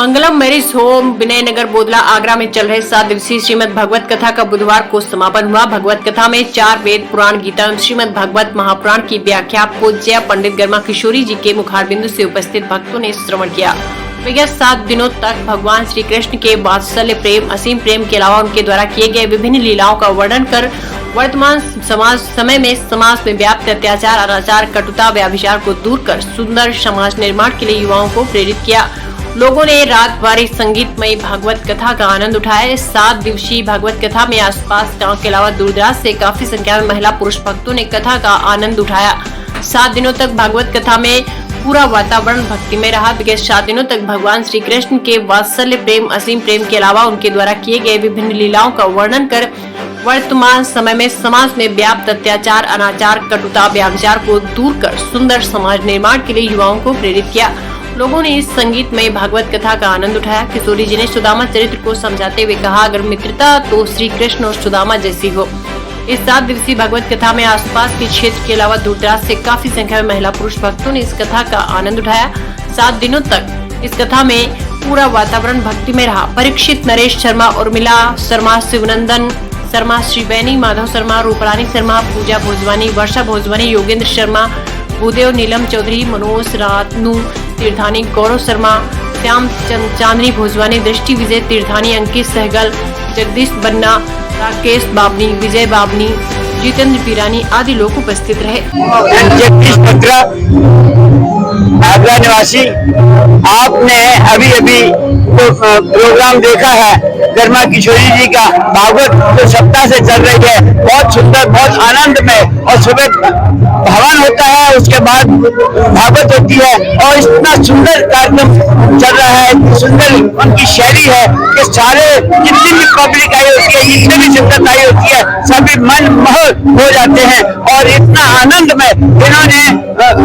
मंगलम marriage home Vinaynagar Bodla Agra में चल रहे 7 दिवसीय श्रीमद् भगवत कथा का बुधवार को समापन हुआ। भगवत कथा में 4 वेद पुराण गीता एवं श्रीमद् भगवत महापुराण की व्याख्या पूज्य पंडित गर्मा किशोरी जी के मुखारबिंदु से उपस्थित भक्तों ने श्रवण किया। विगत 7 दिनों तक भगवान श्री कृष्ण के वात्सल्य प्रेम, असीम प्रेम के अलावा उनके द्वारा किए गए विभिन्न लीलाओं का वर्णन कर वर्तमान समय में समाज में व्याप्त अत्याचार, अनाचार, कटुता, व्यभिचार को दूर कर सुंदर समाज निर्माण के लिए युवाओं को प्रेरित किया। लोगों ने रात भर संगीतमय भागवत कथा का आनंद उठाया। 7 दिवसीय भागवत कथा में आसपास गांव के अलावा दूर दराज से काफी संख्या में महिला पुरुष भक्तों ने कथा का आनंद उठाया। 7 दिनों तक भागवत कथा में पूरा वातावरण भक्ति में रहा। विगत 7 दिनों तक भगवान श्री कृष्ण के वात्सल्य प्रेम, असीम प्रेम के अलावा उनके द्वारा किए गए विभिन्न लीलाओं का वर्णन कर वर्तमान समय में समाज में व्याप्त अत्याचार, अनाचार, कटुता, व्यभिचार को दूर कर सुंदर समाज निर्माण के लिए युवाओं को प्रेरित किया। लोगों ने इस संगीतमय भागवत कथा का आनंद उठाया। किशोरी जी ने सुदामा चरित्र को समझाते हुए कहा, अगर मित्रता तो श्री कृष्ण और सुदामा जैसी हो। इस 7 दिवसीय भागवत कथा में आसपास के क्षेत्र के अलावा दूर दराज से काफी संख्या में महिला पुरुष भक्तों ने इस कथा का आनंद उठाया। 7 दिनों तक इस कथा में पूरा वातावरण भक्ति में रहा। परीक्षित, नरेश शर्मा, उर्मिला शर्मा, शिवनंदन शर्मा, श्रीवैनी, माधव शर्मा, रूपरानी शर्मा, पूजा भोजवानी, वर्षा भोजवानी, योगेंद्र शर्मा, भूदेव, नीलम चौधरी, मनोज रातनू तीर्थानी, गौरव शर्मा, श्याम चांदनी भोजवानी, दृष्टि विजय तीर्थानी, अंकित सहगल, जगदीश बन्ना, राकेश बाबनी, विजय बाबनी, जितेंद्र पीरानी आदि लोग उपस्थित रहे। जगदीश बत्रा, आगरा निवासी। आपने अभी तो प्रोग्राम देखा है गर्मा किशोरी जी का। भागवत जो सप्ताह से चल रही है, बहुत सुंदर, बहुत आनंद में, और सुबह भवन होता है, उसके बाद भागवत होती है, और इतना सुंदर कार्यक्रम चल रहा है, इतनी सुंदर उनकी शैली है कि सारे जितनी भी पब्लिक आई होती है, जितनी भी शिद्दत आई होती है, सभी मन मोह हो जाते हैं। और इतना आनंद में इन्होंने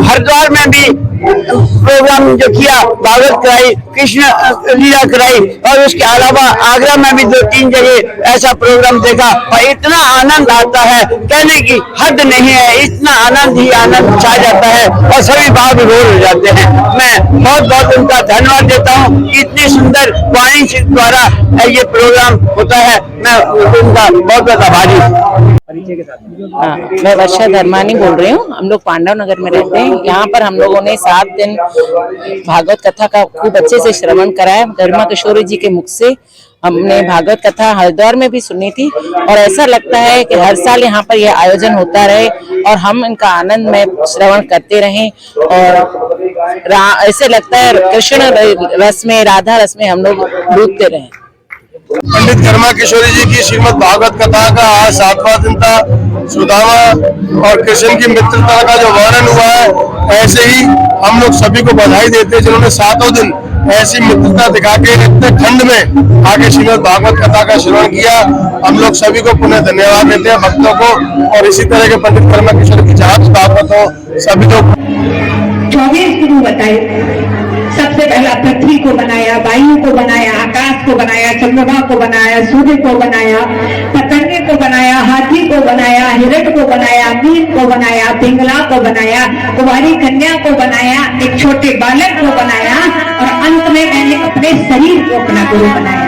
हरिद्वार में भी प्रोग्राम जो किया, भागवत कराई, कृष्ण लीला कराई, और उसके अलावा आगरा में भी 2-3 जगह ऐसा प्रोग्राम देखा, और इतना आनंद आता है, कहने की हद नहीं है। इतना आनंद ही आनंद छा जाता है और सभी भाव विभोर हो जाते हैं। मैं बहुत उनका धन्यवाद देता हूँ कि इतनी सुंदर वाणी के द्वारा ये प्रोग्राम होता है। मैं उनका बहुत आभारी हूँ। मैं वर्षा धर्मानी बोल रही हूँ। हम लोग पांडव नगर में रहते हैं। यहाँ पर हम लोगों ने 7 दिन भागवत कथा का खूब अच्छे से श्रवण कराया। गर्मा किशोरी जी के मुख से हमने भागवत कथा हरिद्वार में भी सुनी थी, और ऐसा लगता है कि हर साल यहाँ पर यह आयोजन होता रहे और हम इनका आनंद में श्रवण करते रहें। और ऐसे लगता है कृष्ण रस में, राधा रस में हम लोग डूबते रहें। पंडित गर्मा किशोरी जी की श्रीमद् भागवत कथा का आज 7वां दिन था। सुदामा और कृष्ण की मित्रता का जो वर्णन हुआ है, ऐसे ही हम लोग सभी को बधाई देते हैं जिन्होंने 7 दिन ऐसी मित्रता दिखा के इतने ठंड में आगे श्रीमद् भागवत कथा का श्रवण किया। हम लोग सभी को पुनः धन्यवाद देते हैं, भक्तों को, और इसी तरह के पंडित गर्मा किशोरी की जहाँ भी भागवत हो सभी को। 24 गुरु बताए। सबसे पहला पृथ्वी को बनाया, वायु को बनाया, आकाश को बनाया, चंद्रमा को बनाया, सूर्य को बनाया, पतंगे को बनाया, हाथी को बनाया, हिरण को बनाया, मीन को बनाया, पिंगला को बनाया, कुमारी कन्या को बनाया, एक छोटे बालक को बनाया, और अंत में मैंने अपने शरीर को अपना गुरु बनाया।